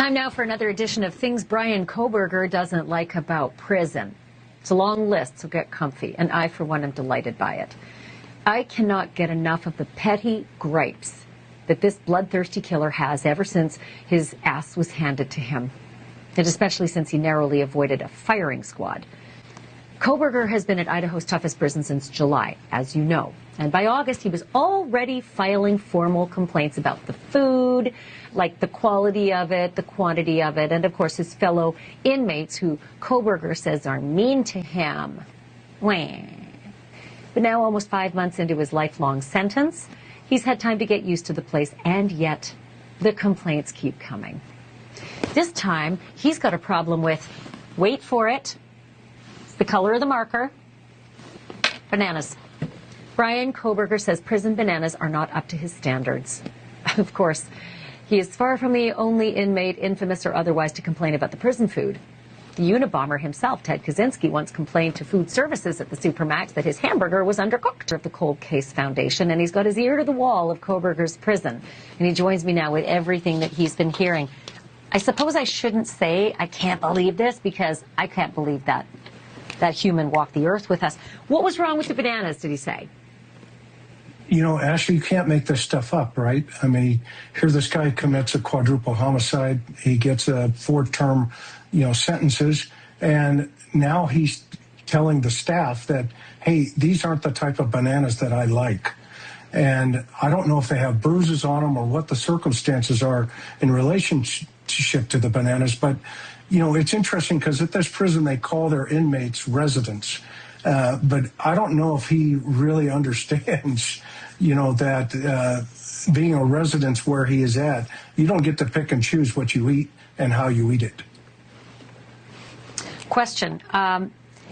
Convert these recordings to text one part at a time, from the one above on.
Time now for another edition of Things Bryan Kohberger Doesn't Like About Prison. It's a long list, so get comfy, and I, for one, am delighted by it. I cannot get enough of the petty gripes that this bloodthirsty killer has ever since his ass was handed to him, and especially since he narrowly avoided a firing squad. Kohberger has been at Idaho's toughest prison since July, as you know. And by August, he was already filing formal complaints about the food, like the quality of it, the quantity of it, and of course his fellow inmates who Kohberger says are mean to him. Wah. But now, almost 5 months into his lifelong sentence, he's had time to get used to the place, and yet the complaints keep coming. This time, he's got a problem with, wait for it, the color of the marker, bananas. Bryan Kohberger says prison bananas are not up to his standards. Of course, he is far from the only inmate, infamous or otherwise, to complain about the prison food. The Unabomber himself, Ted Kaczynski, once complained to food services at the Supermax that his hamburger was undercooked. Of the Cold Case Foundation, and he's got his ear to the wall of Kohberger's prison. And he joins me now with everything that he's been hearing. I suppose I shouldn't say I can't believe this, because I can't believe that human walked the earth with us. What was wrong with the bananas, did he say? You know, Ashley, you can't make this stuff up, right? I mean, here this guy commits a quadruple homicide. He gets a 4-term, sentences. And now he's telling the staff that, hey, these aren't the type of bananas that I like. And I don't know if they have bruises on them or what the circumstances are in relationship to the bananas. But, it's interesting because at this prison, they call their inmates residents. But I don't know if he really understands, that being a residence where he is at, you don't get to pick and choose what you eat and how you eat it. Question.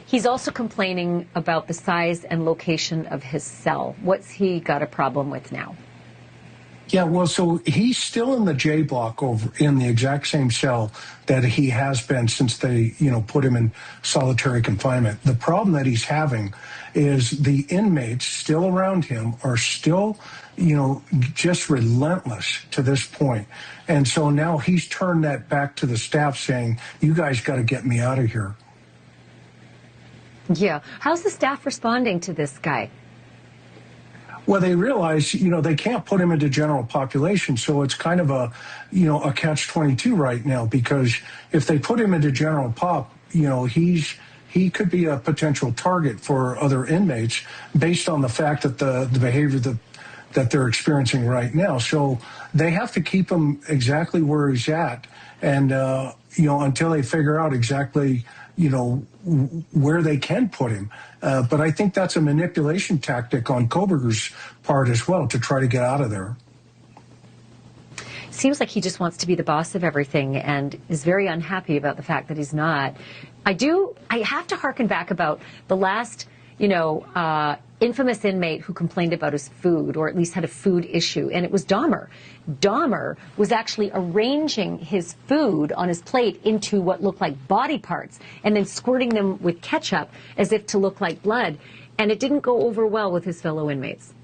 He's also complaining about the size and location of his cell. What's he got a problem with now? Yeah, well, so he's still in the J block over in the exact same cell that he has been since they, put him in solitary confinement. The problem that he's having is the inmates still around him are still, just relentless to this point. And so now he's turned that back to the staff saying, you guys got to get me out of here. Yeah. How's the staff responding to this guy? Well, they realize, they can't put him into general population. So it's kind of a catch-22 right now, because if they put him into general pop, he could be a potential target for other inmates based on the fact that the behavior that they're experiencing right now. So they have to keep him exactly where he's at. And, until they figure out exactly, where they can put him. But I think that's a manipulation tactic on Kohberger's part as well, to try to get out of there. Seems like he just wants to be the boss of everything and is very unhappy about the fact that he's not. I have to harken back about the last, infamous inmate who complained about his food, or at least had a food issue, and it was Dahmer. Dahmer was actually arranging his food on his plate into what looked like body parts and then squirting them with ketchup as if to look like blood, and it didn't go over well with his fellow inmates.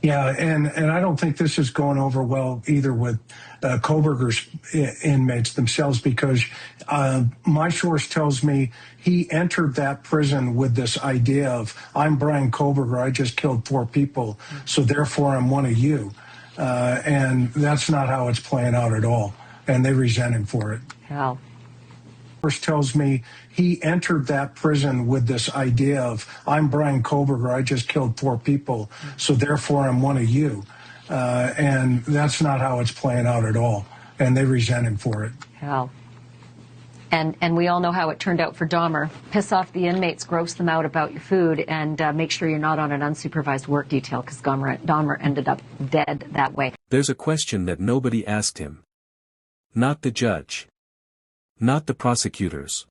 Yeah, and I don't think this is going over well either with Kohberger's inmates themselves, because my source tells me he entered that prison with this idea of, I'm Bryan Kohberger, I just killed 4 people, so therefore I'm one of you. And that's not how it's playing out at all, and they resent him for it. Wow. Source tells me he entered that prison with this idea of, I'm Bryan Kohberger, I just killed 4 people, so therefore I'm one of you. And that's not how it's playing out at all, and they resent him for it. Wow. And we all know how it turned out for Dahmer. Piss off the inmates, gross them out about your food, and make sure you're not on an unsupervised work detail, because Dahmer ended up dead that way. There's a question that nobody asked him. Not the judge. Not the prosecutors.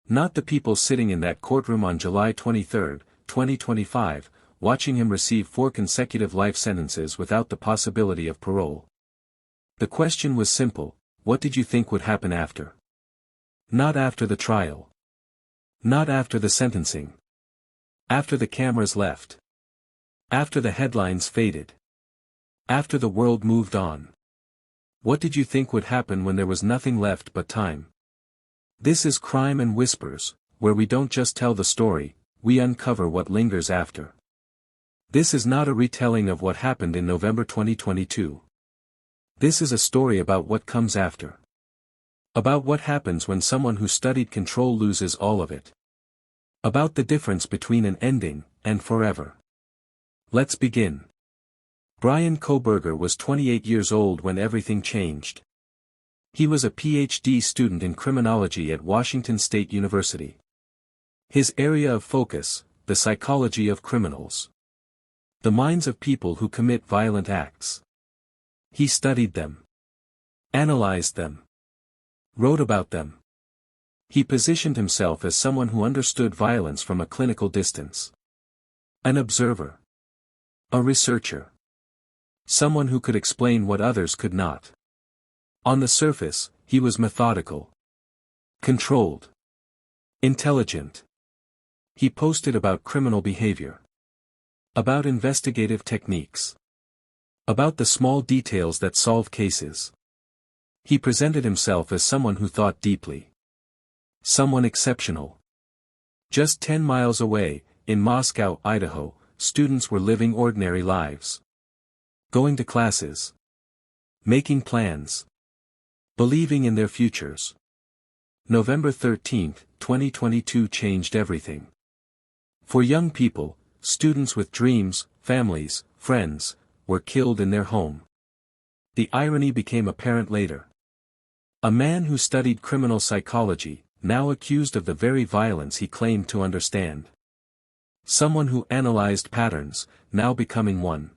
Not the people sitting in that courtroom on July 23, 2025, watching him receive 4 consecutive life sentences without the possibility of parole. The question was simple: what did you think would happen after? Not after the trial. Not after the sentencing. After the cameras left. After the headlines faded. After the world moved on. What did you think would happen when there was nothing left but time? This is Crime and Whispers, where we don't just tell the story, we uncover what lingers after. This is not a retelling of what happened in November 2022. This is a story about what comes after. About what happens when someone who studied control loses all of it. About the difference between an ending and forever. Let's begin. Bryan Kohberger was 28 years old when everything changed. He was a PhD student in criminology at Washington State University. His area of focus, the psychology of criminals. The minds of people who commit violent acts. He studied them. Analyzed them. Wrote about them. He positioned himself as someone who understood violence from a clinical distance. An observer. A researcher. Someone who could explain what others could not. On the surface, he was methodical. Controlled. Intelligent. He posted about criminal behavior. About investigative techniques. About the small details that solve cases. He presented himself as someone who thought deeply. Someone exceptional. Just 10 miles away, in Moscow, Idaho, students were living ordinary lives. Going to classes. Making plans. Believing in their futures. November 13, 2022 changed everything. For young people, students with dreams, families, friends, were killed in their home. The irony became apparent later. A man who studied criminal psychology, now accused of the very violence he claimed to understand. Someone who analyzed patterns, now becoming one.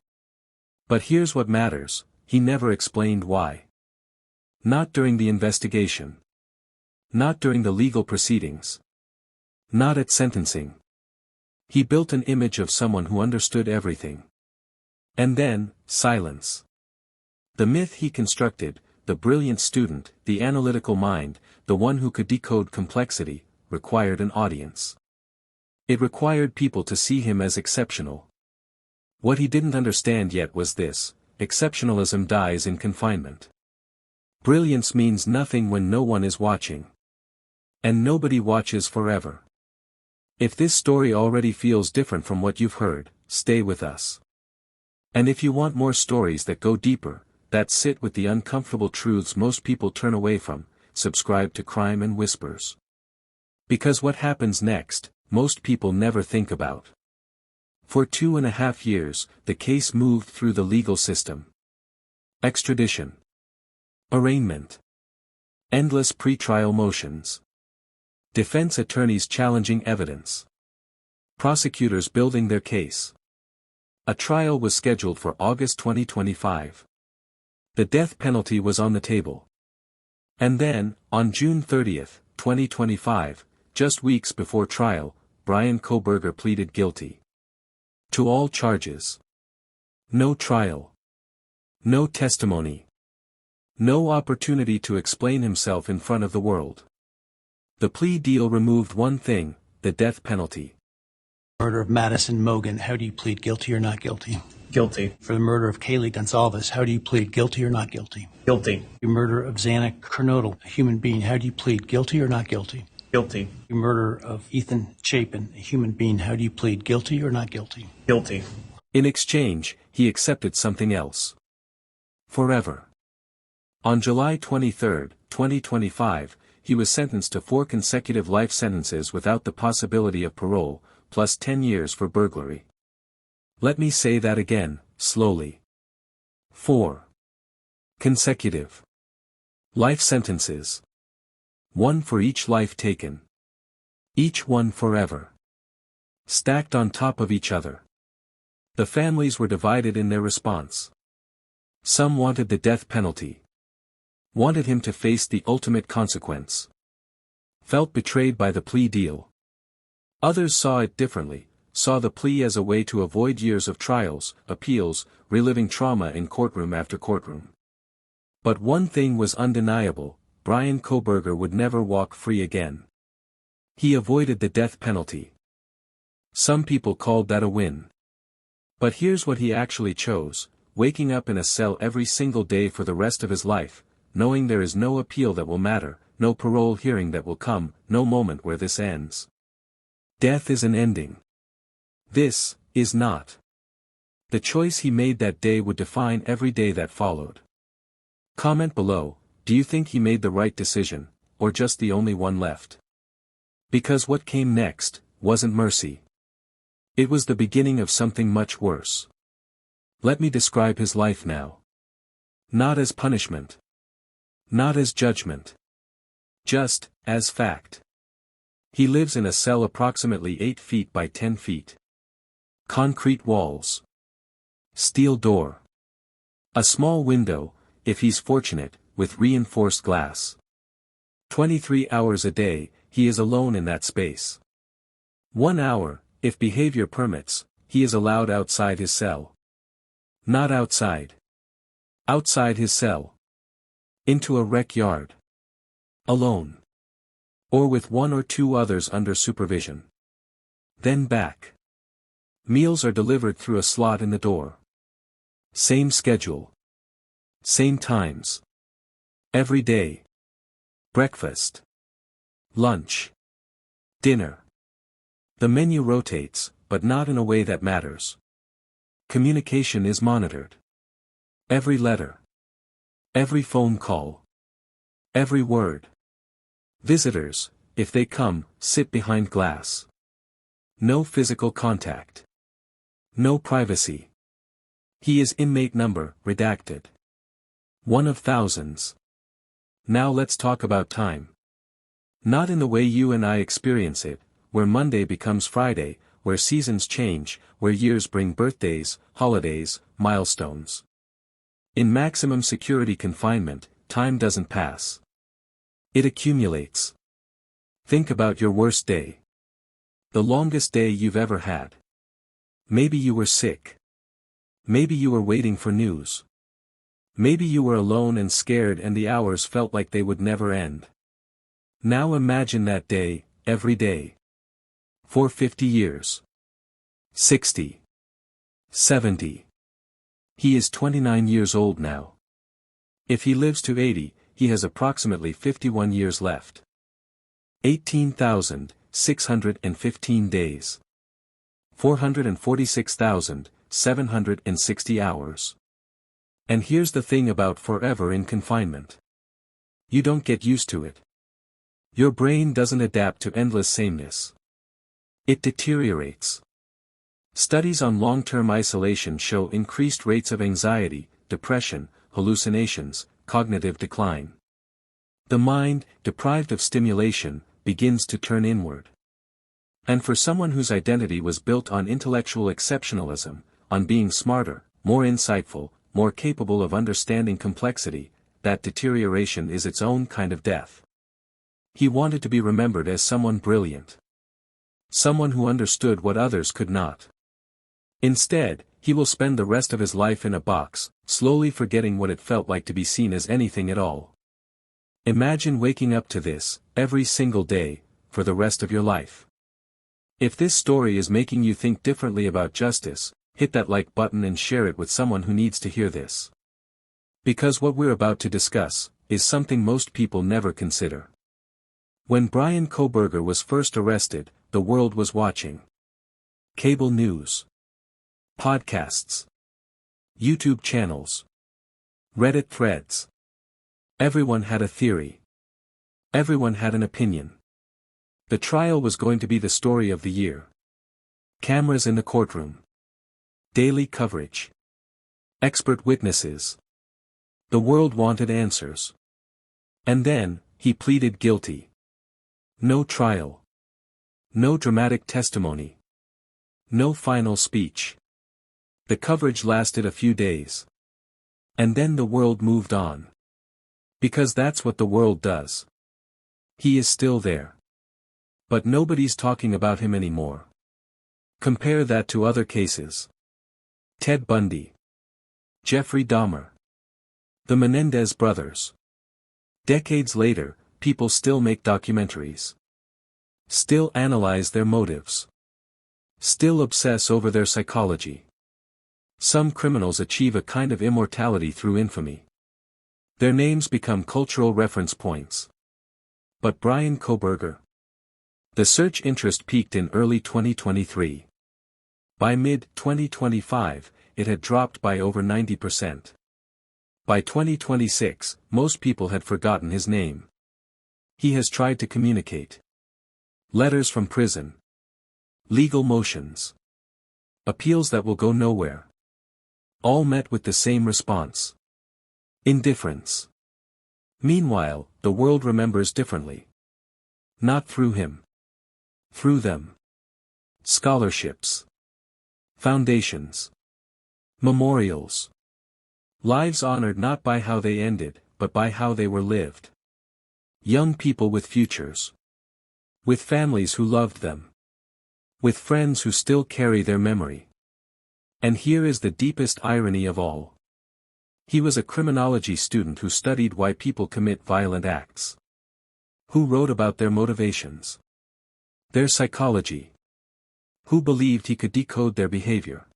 But here's what matters, he never explained why. Not during the investigation. Not during the legal proceedings. Not at sentencing. He built an image of someone who understood everything. And then, silence. The myth he constructed, the brilliant student, the analytical mind, the one who could decode complexity, required an audience. It required people to see him as exceptional. What he didn't understand yet was this: exceptionalism dies in confinement. Brilliance means nothing when no one is watching. And nobody watches forever. If this story already feels different from what you've heard, stay with us. And if you want more stories that go deeper, that sit with the uncomfortable truths most people turn away from, subscribe to Crime and Whispers. Because what happens next, most people never think about. For 2.5 years, the case moved through the legal system. Extradition. Arraignment. Endless pretrial motions. Defense attorneys challenging evidence. Prosecutors building their case. A trial was scheduled for August 2025. The death penalty was on the table. And then, on June 30, 2025, just weeks before trial, Bryan Kohberger pleaded guilty. To all charges. No trial. No testimony. No opportunity to explain himself in front of the world. The plea deal removed one thing: the death penalty. Murder of Madison Mogan, how do you plead guilty or not guilty? Guilty. For the murder of Kaylee Gonzalez, how do you plead guilty or not guilty? Guilty. The murder of Xana Kernodle, a human being, how do you plead guilty or not guilty? Guilty. The murder of Ethan Chapin, a human being, how do you plead guilty or not guilty? Guilty. In exchange, he accepted something else. Forever. On July 23, 2025, he was sentenced to 4 consecutive life sentences without the possibility of parole, plus 10 years for burglary. Let me say that again, slowly. 4 consecutive life sentences. 1 for each life taken. Each one forever. Stacked on top of each other. The families were divided in their response. Some wanted the death penalty. Wanted him to face the ultimate consequence. Felt betrayed by the plea deal. Others saw it differently, saw the plea as a way to avoid years of trials, appeals, reliving trauma in courtroom after courtroom. But one thing was undeniable: Bryan Kohberger would never walk free again. He avoided the death penalty. Some people called that a win. But here's what he actually chose: waking up in a cell every single day for the rest of his life, knowing there is no appeal that will matter, no parole hearing that will come, no moment where this ends. Death is an ending. This is not. The choice he made that day would define every day that followed. Comment below, do you think he made the right decision, or just the only one left? Because what came next wasn't mercy. It was the beginning of something much worse. Let me describe his life now. Not as punishment. Not as judgment. Just as fact. He lives in a cell approximately 8 feet by 10 feet. Concrete walls. Steel door. A small window, if he's fortunate, with reinforced glass. 23 hours a day, he is alone in that space. 1 hour, if behavior permits, he is allowed outside his cell. Not outside. Outside his cell. Into a rec yard. Alone. Or with 1 or 2 others under supervision. Then back. Meals are delivered through a slot in the door. Same schedule. Same times. Every day. Breakfast. Lunch. Dinner. The menu rotates, but not in a way that matters. Communication is monitored. Every letter. Every phone call. Every word. Visitors, if they come, sit behind glass. No physical contact. No privacy. He is inmate number, redacted. One of thousands. Now let's talk about time. Not in the way you and I experience it, where Monday becomes Friday, where seasons change, where years bring birthdays, holidays, milestones. In maximum security confinement, time doesn't pass. It accumulates. Think about your worst day. The longest day you've ever had. Maybe you were sick. Maybe you were waiting for news. Maybe you were alone and scared and the hours felt like they would never end. Now imagine that day, every day. For 50 years. 60. 70. He is 29 years old now. If he lives to 80, he has approximately 51 years left. 18,615 days. 446,760 hours. And here's the thing about forever in confinement. You don't get used to it. Your brain doesn't adapt to endless sameness. It deteriorates. Studies on long-term isolation show increased rates of anxiety, depression, hallucinations, cognitive decline. The mind, deprived of stimulation, begins to turn inward. And for someone whose identity was built on intellectual exceptionalism, on being smarter, more insightful, more capable of understanding complexity, that deterioration is its own kind of death. He wanted to be remembered as someone brilliant. Someone who understood what others could not. Instead, he will spend the rest of his life in a box, slowly forgetting what it felt like to be seen as anything at all. Imagine waking up to this, every single day, for the rest of your life. If this story is making you think differently about justice, hit that like button and share it with someone who needs to hear this. Because what we're about to discuss, is something most people never consider. When Bryan Kohberger was first arrested, the world was watching. Cable news. Podcasts. YouTube channels. Reddit threads. Everyone had a theory. Everyone had an opinion. The trial was going to be the story of the year. Cameras in the courtroom. Daily coverage. Expert witnesses. The world wanted answers. And then, he pleaded guilty. No trial. No dramatic testimony. No final speech. The coverage lasted a few days. And then the world moved on. Because that's what the world does. He is still there. But nobody's talking about him anymore. Compare that to other cases. Ted Bundy. Jeffrey Dahmer. The Menendez brothers. Decades later, people still make documentaries. Still analyze their motives. Still obsess over their psychology. Some criminals achieve a kind of immortality through infamy. Their names become cultural reference points. But Bryan Kohberger? The search interest peaked in early 2023. By mid-2025, it had dropped by over 90%. By 2026, most people had forgotten his name. He has tried to communicate. Letters from prison. Legal motions. Appeals that will go nowhere. All met with the same response. Indifference. Meanwhile, the world remembers differently. Not through him. Through them. Scholarships. Foundations. Memorials. Lives honored not by how they ended, but by how they were lived. Young people with futures. With families who loved them. With friends who still carry their memory. And here is the deepest irony of all. He was a criminology student who studied why people commit violent acts. Who wrote about their motivations. Their psychology. Who believed he could decode their behavior.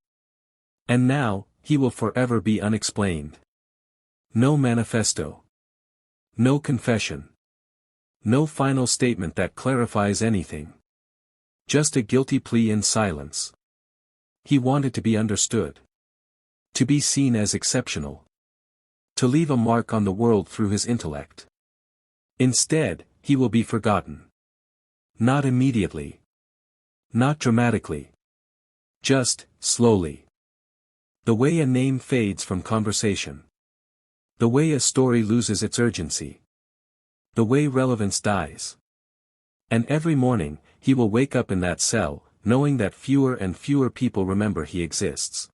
And now, he will forever be unexplained. No manifesto. No confession. No final statement that clarifies anything. Just a guilty plea in silence. He wanted to be understood. To be seen as exceptional. To leave a mark on the world through his intellect. Instead, he will be forgotten. Not immediately. Not dramatically. Just, slowly. The way a name fades from conversation. The way a story loses its urgency. The way relevance dies. And every morning, he will wake up in that cell, knowing that fewer and fewer people remember he exists.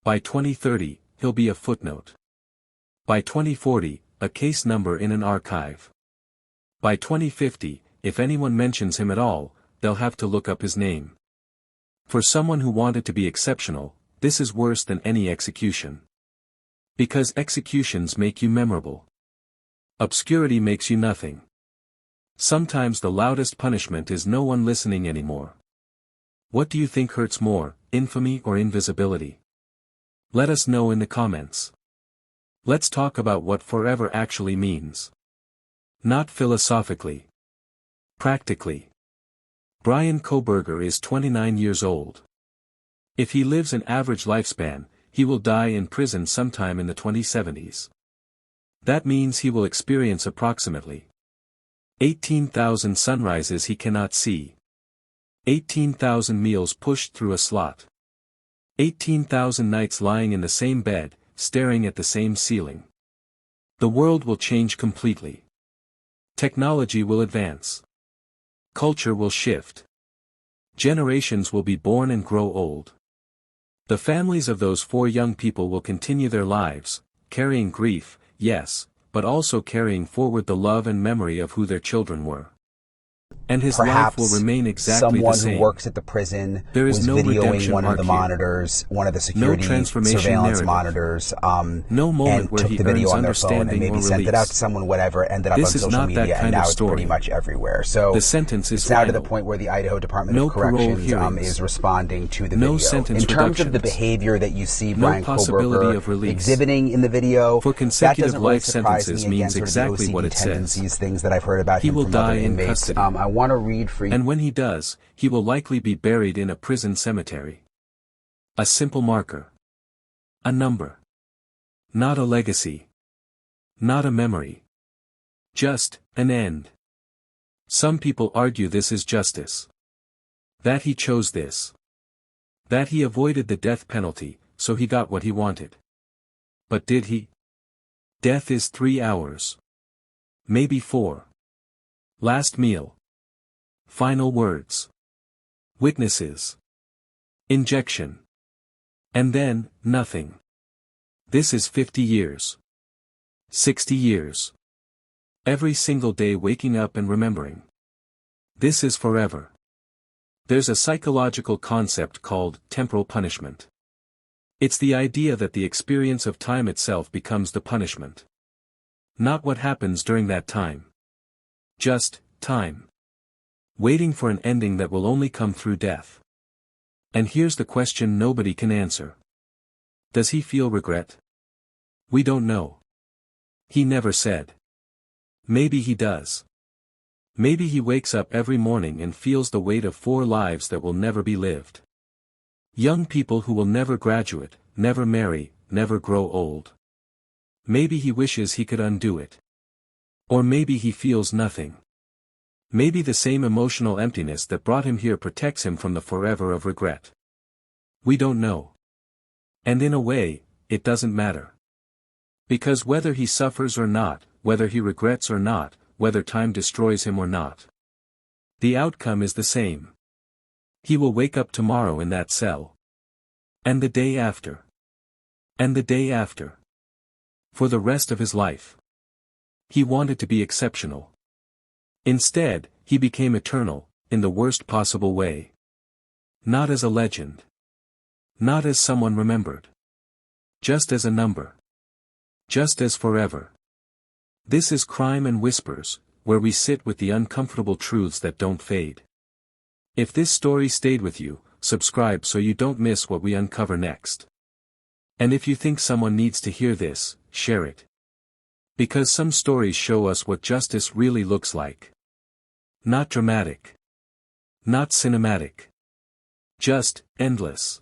By 2030, he'll be a footnote. By 2040, a case number in an archive. By 2050, if anyone mentions him at all, they'll have to look up his name. For someone who wanted to be exceptional, this is worse than any execution. Because executions make you memorable. Obscurity makes you nothing. Sometimes the loudest punishment is no one listening anymore. What do you think hurts more, infamy or invisibility? Let us know in the comments. Let's talk about what forever actually means. Not philosophically. Practically. Bryan Kohberger is 29 years old. If he lives an average lifespan, he will die in prison sometime in the 2070s. That means he will experience approximately 18,000 sunrises he cannot see. 18,000 meals pushed through a slot. 18,000 nights lying in the same bed, staring at the same ceiling. The world will change completely. Technology will advance. Culture will shift. Generations will be born and grow old. The families of those 4 young people will continue their lives, carrying grief, yes, but also carrying forward the love and memory of who their children were. And his life will remain exactly the same. Someone who works at the prison there is was no videoing one of the here. monitors, one of the security No surveillance narrative. monitors, No moment and where took he the video earns on their phone and maybe understanding or sent it out release. to someone, whatever, ended up This on is social not media, that and kind now of it's story. pretty much everywhere. So The sentence is it's now to the final. point where the Idaho Department No of parole Corrections hearings. is responding to the No video. sentence In terms of the reductions. behavior that you see No Bryan possibility of Kohberger release. exhibiting in the video, For that consecutive doesn't really life surprise sentences me, again, means sort of exactly the what OCD it says. tendencies, things that I've heard about He him will from die other in inmates. custody. I want to read for you. And when he does, he will likely be buried in a prison cemetery. A simple marker. A number. Not a legacy. Not a memory. Just an end. Some people argue this is justice. That he chose this. That he avoided the death penalty, so he got what he wanted. But did he? Death is 3 hours. Maybe 4. Last meal. Final words. Witnesses. Injection. And then, nothing. This is 50 years. 60 years. Every single day waking up and remembering. This is forever. There's a psychological concept called temporal punishment. It's the idea that the experience of time itself becomes the punishment. Not what happens during that time. Just time. Waiting for an ending that will only come through death. And here's the question nobody can answer. Does he feel regret? We don't know. He never said. Maybe he does. Maybe he wakes up every morning and feels the weight of 4 lives that will never be lived. Young people who will never graduate, never marry, never grow old. Maybe he wishes he could undo it. Or maybe he feels nothing. Maybe the same emotional emptiness that brought him here protects him from the forever of regret. We don't know. And in a way, it doesn't matter. Because whether he suffers or not, whether he regrets or not, whether time destroys him or not, the outcome is the same. He will wake up tomorrow in that cell. And the day after. And the day after. For the rest of his life. He wanted to be exceptional. Instead, he became eternal, in the worst possible way. Not as a legend. Not as someone remembered. Just as a number. Just as forever. This is Crime and Whispers, where we sit with the uncomfortable truths that don't fade. If this story stayed with you, subscribe so you don't miss what we uncover next. And if you think someone needs to hear this, share it. Because some stories show us what justice really looks like. Not dramatic. Not cinematic. Just endless.